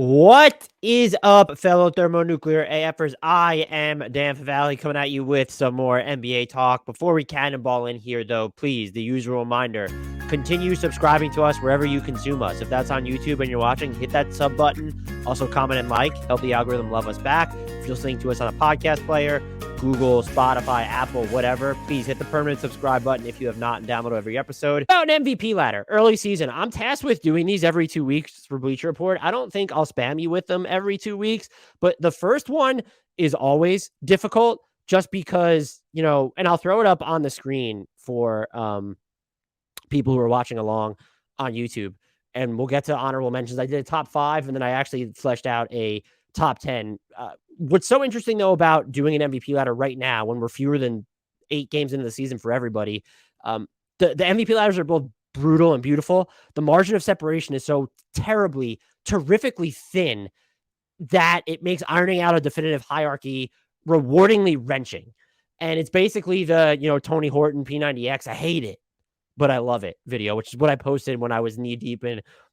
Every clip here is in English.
What is up, fellow thermonuclear AFers? I am Dan Favale coming at you with some more NBA talk. Before we cannonball in here, though, please, the usual reminder, continue subscribing to us wherever you consume us. If that's on YouTube and you're watching, hit that sub button. Also, comment and like. Help the algorithm love us back. If you're listening to us on a podcast player, Google, Spotify, Apple, whatever, please hit the permanent subscribe button if you have not and download every episode. About an MVP ladder, early season. I'm tasked with doing these every 2 weeks for Bleacher Report. I don't think I'll spam you with them every 2 weeks, but the first one is always difficult just because, and I'll throw it up on the screen for people who are watching along on YouTube, and we'll get to honorable mentions. I did a top 5, and then I actually fleshed out a top 10. What's so interesting, though, about doing an MVP ladder right now when we're fewer than 8 games into the season for everybody, the MVP ladders are both brutal and beautiful. The margin of separation is so terrifically thin that it makes ironing out a definitive hierarchy rewardingly wrenching. And it's basically the, Tony Horton P90X. I hate it, but I love it video, which is what I posted when I was knee deep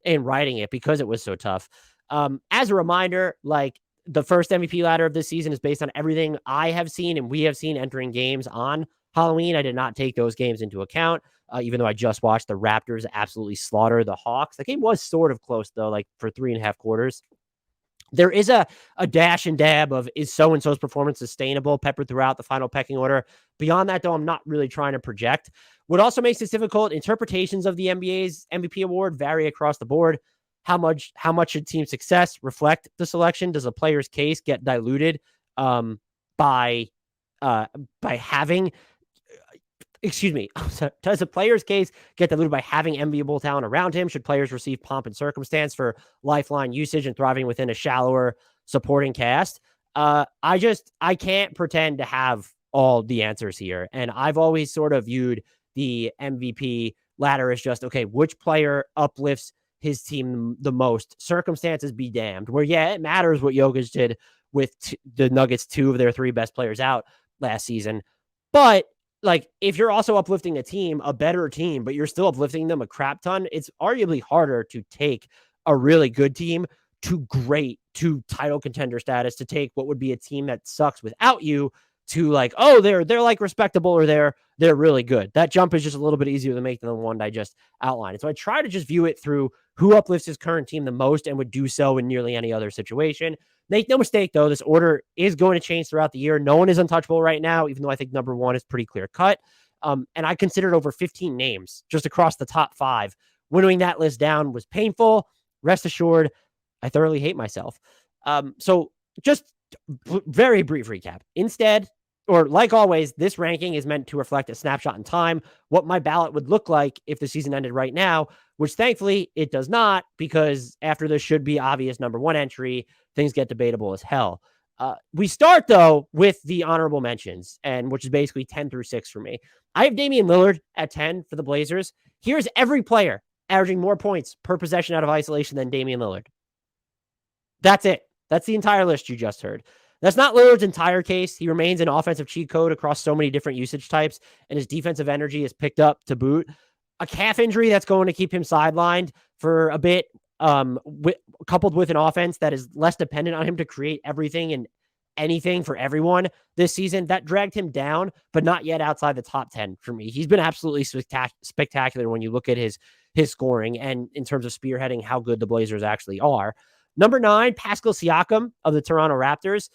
in writing it because it was so tough. As a reminder, like, the first MVP ladder of this season is based on everything I have seen and we have seen entering games on Halloween. I did not take those games into account, even though I just watched the Raptors absolutely slaughter the Hawks. The game was sort of close, though, like for 3.5 quarters. There is a dash and dab of, is so-and-so's performance sustainable, peppered throughout the final pecking order. Beyond that, though, I'm not really trying to project. What also makes this difficult, interpretations of the NBA's MVP award vary across the board. How much should team success reflect the selection? Does a player's case get diluted by having, does a player's case get diluted by having enviable talent around him? Should players receive pomp and circumstance for lifeline usage and thriving within a shallower supporting cast? I can't pretend to have all the answers here. And I've always sort of viewed the MVP ladder as just, okay, which player uplifts his team the most? Circumstances be damned. Where, yeah, it matters what Jokic did with the Nuggets, 2 of their 3 best players out last season. But, like, if you're also uplifting a team, a better team, but you're still uplifting them a crap ton, it's arguably harder to take a really good team to title contender status, to take what would be a team that sucks without you to, like, oh, they're like respectable, or they're really good. That jump is just a little bit easier to make than the one I just outlined. So I try to just view it through who uplifts his current team the most and would do so in nearly any other situation. Make no mistake, though, this order is going to change throughout the year. No one is untouchable right now, even though I think number 1 is pretty clear cut. And I considered over 15 names just across the top 5. Winnowing that list down was painful. Rest assured, I thoroughly hate myself. So just very brief recap. Instead, or like always, this ranking is meant to reflect a snapshot in time, what my ballot would look like if the season ended right now, which thankfully it does not, because after this should be obvious number 1 entry, things get debatable as hell. We start, though, with the honorable mentions, and which is basically 10 through 6 for me. I have Damian Lillard at 10 for the Blazers. Here's every player averaging more points per possession out of isolation than Damian Lillard. That's it. That's the entire list you just heard. That's not Lillard's entire case. He remains an offensive cheat code across so many different usage types, and his defensive energy is picked up to boot. A calf injury that's going to keep him sidelined for a bit, coupled with an offense that is less dependent on him to create everything and anything for everyone this season, that dragged him down, but not yet outside the top 10 for me. He's been absolutely spectacular when you look at his scoring and in terms of spearheading how good the Blazers actually are. Number 9, Pascal Siakam of the Toronto Raptors.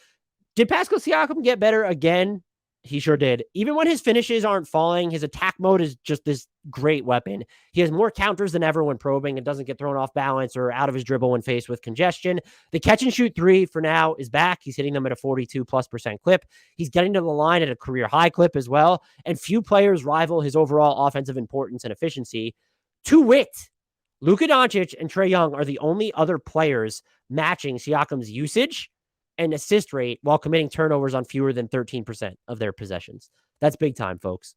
Did Pascal Siakam get better again? He sure did. Even when his finishes aren't falling, his attack mode is just this great weapon. He has more counters than ever when probing and doesn't get thrown off balance or out of his dribble when faced with congestion. The catch and shoot 3 for now is back. He's hitting them at a 42+% clip. He's getting to the line at a career high clip as well. And few players rival his overall offensive importance and efficiency. To wit, Luka Doncic and Trae Young are the only other players matching Siakam's usage and assist rate while committing turnovers on fewer than 13% of their possessions. That's big time, folks.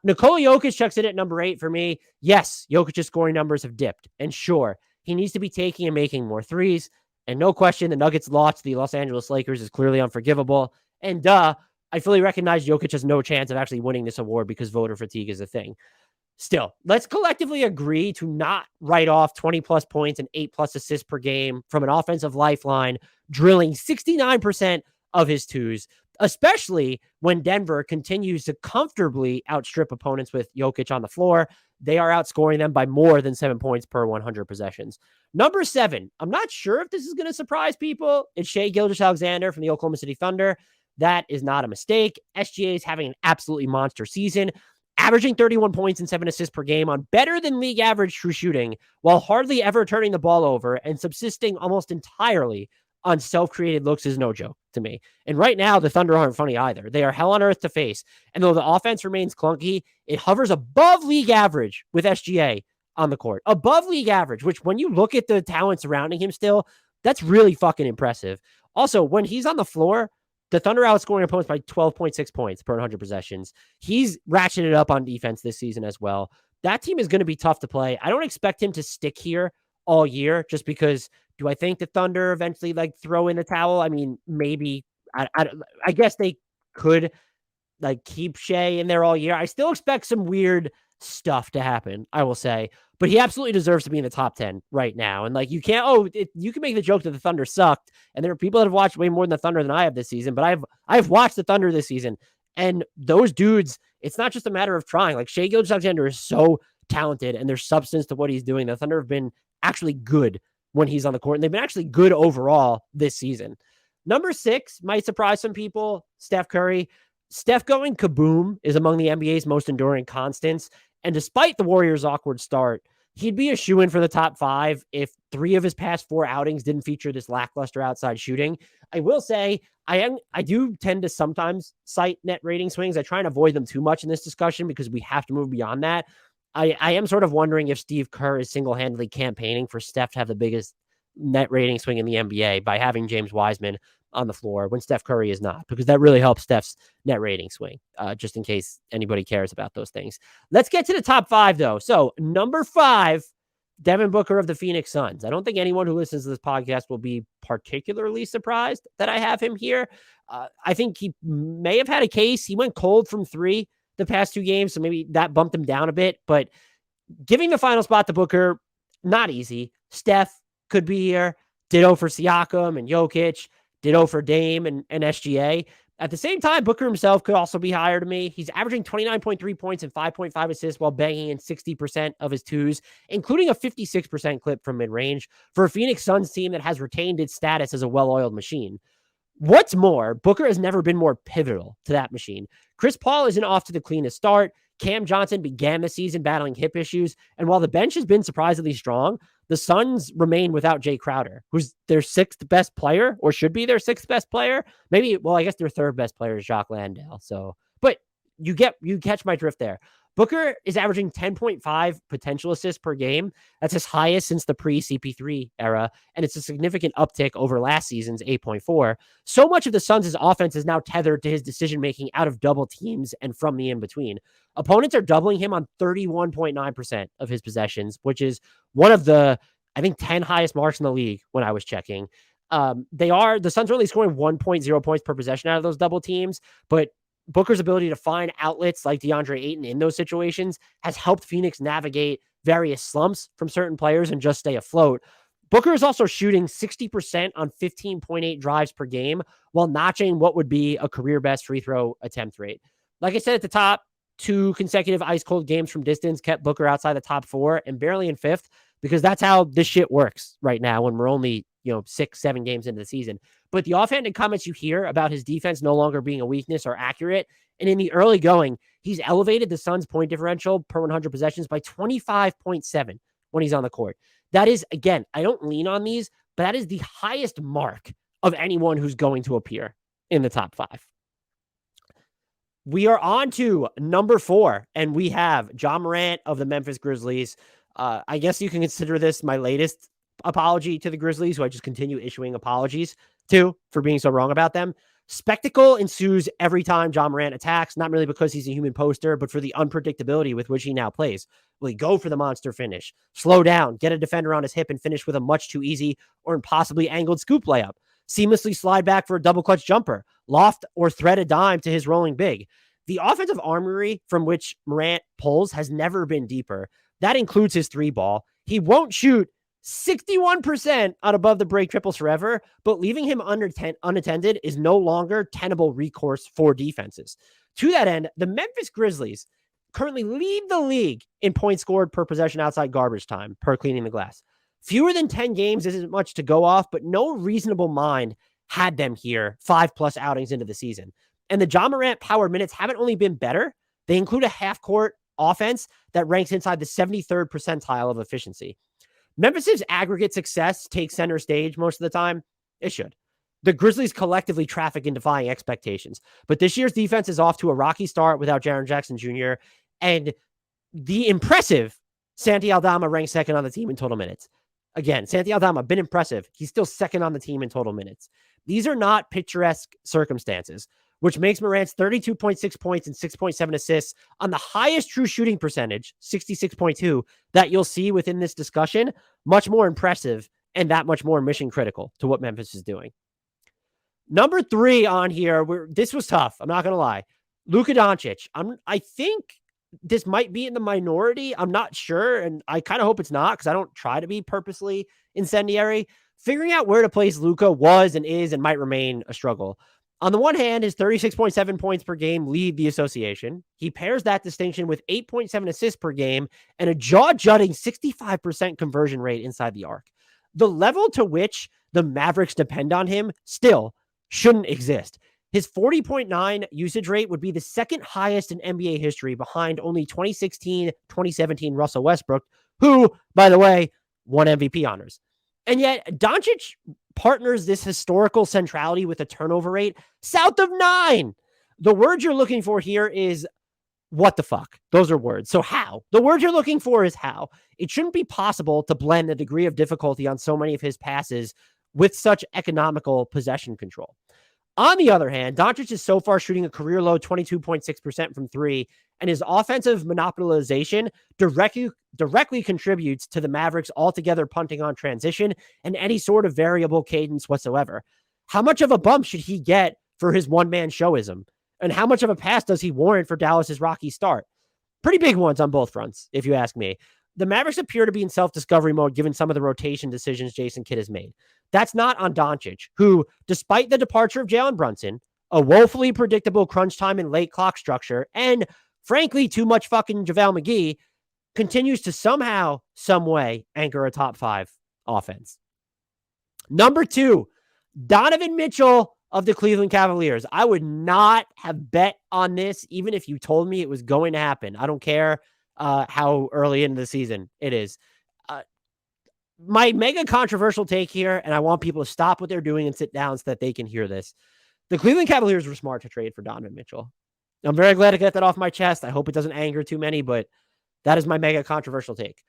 Nikola Jokic checks in at number 8 for me. Yes, Jokic's scoring numbers have dipped. And sure, he needs to be taking and making more threes. And no question, the Nuggets' loss to the Los Angeles Lakers is clearly unforgivable. And I fully recognize Jokic has no chance of actually winning this award because voter fatigue is a thing. Still, let's collectively agree to not write off 20 plus points and 8 plus assists per game from an offensive lifeline, drilling 69% of his twos, especially when Denver continues to comfortably outstrip opponents with Jokic on the floor. They are outscoring them by more than 7 points per 100 possessions. Number 7, I'm not sure if this is going to surprise people. It's Shai Gilgeous-Alexander from the Oklahoma City Thunder. That is not a mistake. SGA is having an absolutely monster season, averaging 31 points and 7 assists per game on better than league average true shooting, while hardly ever turning the ball over and subsisting almost entirely on self-created looks is no joke to me. And right now, the Thunder aren't funny either. They are hell on earth to face. And though the offense remains clunky, it hovers above league average with SGA on the court. Above league average, which when you look at the talent surrounding him still, that's really fucking impressive. Also, when he's on the floor, the Thunder outscoring opponents by 12.6 points per 100 possessions. He's ratcheted up on defense this season as well. That team is going to be tough to play. I don't expect him to stick here all year just because do I think the Thunder eventually like throw in the towel? I mean, maybe. I guess they could like keep Shai in there all year. I still expect some weird stuff to happen, I will say, but he absolutely deserves to be in the top 10 right now. And like, you can't, you can make the joke that the Thunder sucked. And there are people that have watched way more than the Thunder than I have this season, but I've watched the Thunder this season, and those dudes, it's not just a matter of trying. Like Shai Gilgeous-Alexander is so talented and there's substance to what he's doing. The Thunder have been actually good when he's on the court, and they've been actually good overall this season. Number 6 might surprise some people. Steph Curry. Steph going kaboom is among the NBA's most enduring constants. And despite the Warriors' awkward start, he'd be a shoo-in for the top 5 if 3 of his past 4 outings didn't feature this lackluster outside shooting. I will say, I do tend to sometimes cite net rating swings. I try and avoid them too much in this discussion because we have to move beyond that. I am sort of wondering if Steve Kerr is single-handedly campaigning for Steph to have the biggest net rating swing in the NBA by having James Wiseman on the floor when Steph Curry is not, because that really helps Steph's net rating swing, just in case anybody cares about those things. Let's get to the top 5, though. So number 5, Devin Booker of the Phoenix Suns. I don't think anyone who listens to this podcast will be particularly surprised that I have him here. I think he may have had a case. He went cold from 3 the past 2 games, so maybe that bumped him down a bit, but giving the final spot to Booker, not easy. Steph could be here. Ditto for Siakam and Jokic. Ditto for Dame and SGA. At the same time, Booker himself could also be higher to me. He's averaging 29.3 points and 5.5 assists while banging in 60% of his twos, including a 56% clip from mid-range for a Phoenix Suns team that has retained its status as a well-oiled machine. What's more, Booker has never been more pivotal to that machine. Chris Paul isn't off to the cleanest start. Cam Johnson began the season battling hip issues, and while the bench has been surprisingly strong, the Suns remain without Jay Crowder, who's their 6th best player, or should be their 6th best player. Maybe, well, I guess their 3rd best player is Jacques Landale. So, but you catch my drift there. Booker is averaging 10.5 potential assists per game. That's his highest since the pre-CP3 era, and it's a significant uptick over last season's 8.4. So much of the Suns' offense is now tethered to his decision-making out of double teams and from the in-between. Opponents are doubling him on 31.9% of his possessions, which is one of the, I think, 10 highest marks in the league when I was checking. The Suns are only scoring 1.0 points per possession out of those double teams, but Booker's ability to find outlets like DeAndre Ayton in those situations has helped Phoenix navigate various slumps from certain players and just stay afloat. Booker is also shooting 60% on 15.8 drives per game while notching what would be a career best free throw attempt rate. Like I said at the top, 2 consecutive ice cold games from distance kept Booker outside the top 4 and barely in 5th, because that's how this shit works right now when we're only 6-7 games into the season. But the offhanded comments you hear about his defense no longer being a weakness are accurate. And in the early going, he's elevated the Suns' point differential per 100 possessions by 25.7 when he's on the court. That is, again, I don't lean on these, but that is the highest mark of anyone who's going to appear in the top 5. We are on to number 4, and we have Ja Morant of the Memphis Grizzlies. I guess you can consider this my latest apology to the Grizzlies, who I just continue issuing apologies to for being so wrong about them. Spectacle ensues every time Ja Morant attacks, not really because he's a human poster, but for the unpredictability with which he now plays. Will he go for the monster finish, slow down, get a defender on his hip, and finish with a much too easy or impossibly angled scoop layup? Seamlessly slide back for a double clutch jumper, loft or thread a dime to his rolling big. The offensive armory from which Morant pulls has never been deeper. That includes his three ball. He won't shoot 61% on above the break triples forever, but leaving him unattended is no longer tenable recourse for defenses. To that end, the Memphis Grizzlies currently lead the league in points scored per possession outside garbage time per cleaning the glass. Fewer than 10 games isn't much to go off, but no reasonable mind had them here 5+ outings into the season. And the Ja Morant power minutes haven't only been better, they include a half-court offense that ranks inside the 73rd percentile of efficiency. Memphis's aggregate success takes center stage most of the time. It should. The Grizzlies collectively traffic in defying expectations. But this year's defense is off to a rocky start without Jaren Jackson Jr. And the impressive Santi Aldama ranks second on the team in total minutes. Again, Santi Aldama, been impressive. He's still second on the team in total minutes. These are not picturesque circumstances, which makes Morant's 32.6 points and 6.7 assists on the highest true shooting percentage, 66.2, that you'll see within this discussion, much more impressive and that much more mission critical to what Memphis is doing. Number 3 on here, this was tough. I'm not going to lie. Luka Doncic. I think this might be in the minority. I'm not sure, and I kind of hope it's not because I don't try to be purposely incendiary. Figuring out where to place Luka was and is and might remain a struggle. On the one hand, his 36.7 points per game lead the association. He pairs that distinction with 8.7 assists per game and a jaw-jutting 65% conversion rate inside the arc. The level to which the Mavericks depend on him still shouldn't exist. His 40.9 usage rate would be the second highest in NBA history behind only 2016-2017 Russell Westbrook, who, by the way, won MVP honors. And yet, Doncic partners this historical centrality with a turnover rate south of 9. The word you're looking for here is what the fuck. Those are words. So how? The word you're looking for is how. It shouldn't be possible to blend the degree of difficulty on so many of his passes with such economical possession control. On the other hand, Doncic is so far shooting a career-low 22.6% from 3, and his offensive monopolization directly contributes to the Mavericks altogether punting on transition and any sort of variable cadence whatsoever. How much of a bump should he get for his one-man showism? And how much of a pass does he warrant for Dallas's rocky start? Pretty big ones on both fronts, if you ask me. The Mavericks appear to be in self-discovery mode given some of the rotation decisions Jason Kidd has made. That's not on Doncic, who, despite the departure of Jalen Brunson, a woefully predictable crunch time and late clock structure, and frankly, too much fucking JaVale McGee, continues to somehow, some way, anchor a top 5 offense. Number 2, Donovan Mitchell of the Cleveland Cavaliers. I would not have bet on this, even if you told me it was going to happen. I don't care how early into the season it is. My mega controversial take here, and I want people to stop what they're doing and sit down so that they can hear this. The Cleveland Cavaliers were smart to trade for Donovan Mitchell. I'm very glad to get that off my chest. I hope it doesn't anger too many, but that is my mega controversial take.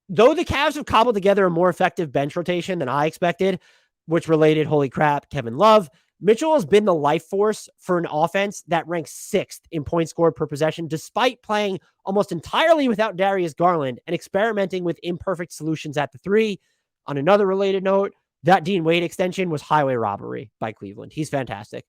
Though the Cavs have cobbled together a more effective bench rotation than I expected, which related, holy crap, Kevin Love, Mitchell has been the life force for an offense that ranks 6th in points scored per possession, despite playing almost entirely without Darius Garland and experimenting with imperfect solutions at the 3. On another related note, that Dean Wade extension was highway robbery by Cleveland. He's fantastic.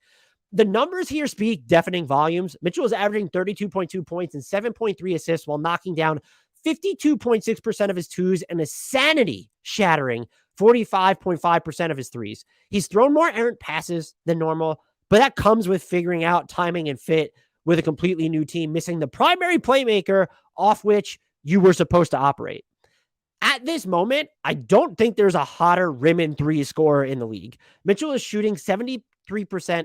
The numbers here speak deafening volumes. Mitchell is averaging 32.2 points and 7.3 assists while knocking down 52.6% of his twos and a sanity-shattering 45.5% of his threes. He's thrown more errant passes than normal, but that comes with figuring out timing and fit with a completely new team, missing the primary playmaker off which you were supposed to operate. At this moment, I don't think there's a hotter rim and 3 scorer in the league. Mitchell is shooting 73%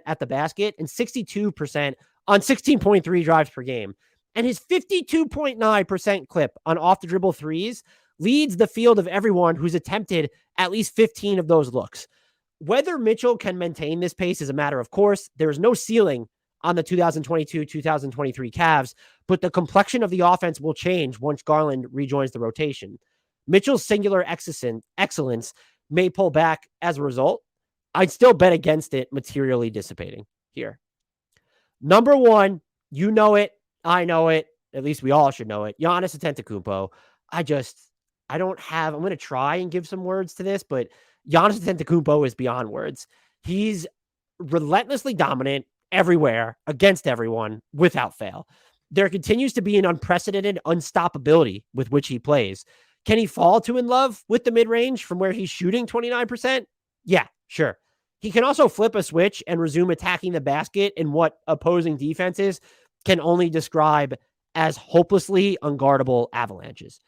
at the basket and 62% on 16.3 drives per game. And his 52.9% clip on off the dribble threes leads the field of everyone who's attempted at least 15 of those looks. Whether Mitchell can maintain this pace is a matter of course. There is no ceiling on the 2022-2023 Cavs, but the complexion of the offense will change once Garland rejoins the rotation. Mitchell's singular excellence may pull back as a result. I'd still bet against it materially dissipating here. Number 1, you know it. I know it. At least we all should know it. Giannis Antetokounmpo. I'm going to try and give some words to this, but Giannis Antetokounmpo is beyond words. He's relentlessly dominant everywhere, against everyone, without fail. There continues to be an unprecedented unstoppability with which he plays. Can he fall to in love with the mid-range from where he's shooting 29%? Yeah, sure. He can also flip a switch and resume attacking the basket in what opposing defenses can only describe as hopelessly unguardable avalanches.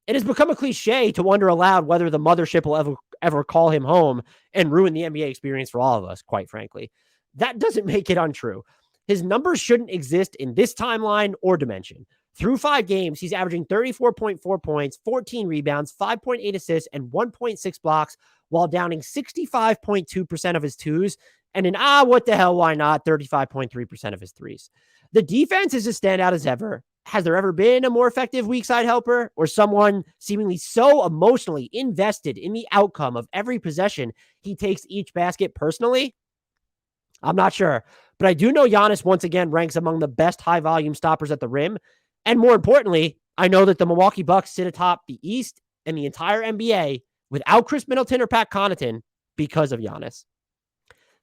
It has become a cliche to wonder aloud whether the mothership will ever call him home and ruin the NBA experience for all of us, quite frankly. That doesn't make it untrue. His numbers shouldn't exist in this timeline or dimension. Through 5 games, he's averaging 34.4 points, 14 rebounds, 5.8 assists, and 1.6 blocks, while downing 65.2% of his twos and what the hell, why not, 35.3% of his threes. The defense is as standout as ever. Has there ever been a more effective weak side helper or someone seemingly so emotionally invested in the outcome of every possession he takes each basket personally? I'm not sure, but I do know Giannis once again ranks among the best high volume stoppers at the rim. And more importantly, I know that the Milwaukee Bucks sit atop the East and the entire NBA without Chris Middleton or Pat Connaughton because of Giannis.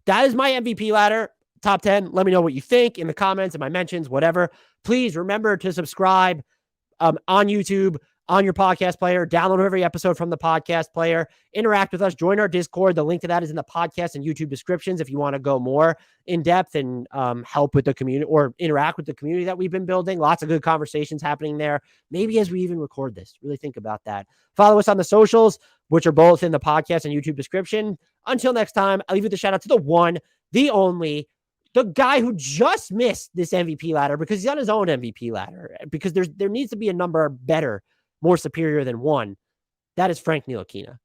That is my MVP ladder, top 10. Let me know what you think in the comments, in my mentions, whatever. Please remember to subscribe on YouTube, on your podcast player. Download every episode from the podcast player. Interact with us. Join our Discord. The link to that is in the podcast and YouTube descriptions if you want to go more in depth and help with the community or interact with the community that we've been building. Lots of good conversations happening there. Maybe as we even record this, really think about that. Follow us on the socials, which are both in the podcast and YouTube description. Until next time, I'll leave you the shout out to the one, the only, the guy who just missed this MVP ladder because he's on his own MVP ladder because there needs to be a number better, more superior than 1. That is Frank Ntilikina.